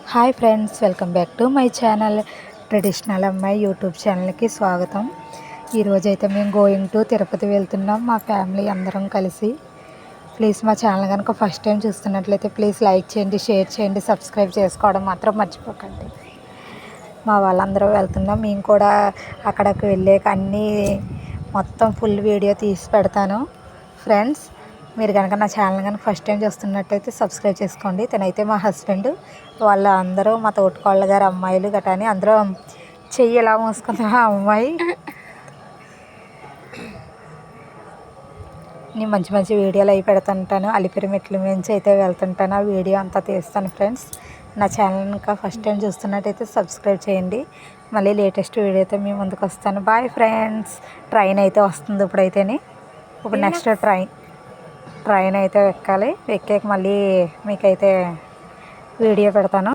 Hi friends, welcome back to my channel traditional అమ్మాయి YouTube ఛానల్కి స్వాగతం. ఈరోజైతే మేము గోయింగ్ టు తిరుపతి వెళ్తున్నాం మా ఫ్యామిలీ అందరం కలిసి. ప్లీజ్ మా ఛానల్ కనుక ఫస్ట్ టైం చూస్తున్నట్లయితే ప్లీజ్ లైక్ చేయండి, షేర్ చేయండి, సబ్స్క్రైబ్ చేసుకోవడం మాత్రం మర్చిపోకండి. మా వాళ్ళందరూ వెళ్తున్నాం. మేము కూడా అక్కడికి వెళ్ళాక అన్నీ మొత్తం ఫుల్ వీడియో తీసి పెడతాను. ఫ్రెండ్స్, మీరు కనుక నా ఛానల్ కనుక ఫస్ట్ టైం చూస్తున్నట్టయితే సబ్స్క్రైబ్ చేసుకోండి. తనైతే మా హస్బెండ్, వాళ్ళ అందరూ మా తోటికోళ్ళ గారు అమ్మాయిలు గటాని అందరూ చెయ్యి ఎలా మూసుకుందా ఆ అమ్మాయి. నేను మంచి మంచి వీడియోలు అవి పెడుతుంటాను. అలిపిరి మెట్ల నుంచి అయితే వెళ్తుంటాను, ఆ వీడియో అంతా తీస్తాను. ఫ్రెండ్స్, నా ఛానల్ ఇంకా ఫస్ట్ టైం చూస్తున్నట్టయితే సబ్స్క్రైబ్ చేయండి. మళ్ళీ లేటెస్ట్ వీడియోతో మీ ముందుకు వస్తాను. Bye friends. ట్రైన్ అయితే వస్తుంది ఇప్పుడు నెక్స్ట్ ట్రైన్ అయితే ఎక్కాలి. ఎక్కాక మళ్ళీ మీకైతే వీడియో పెడతాను.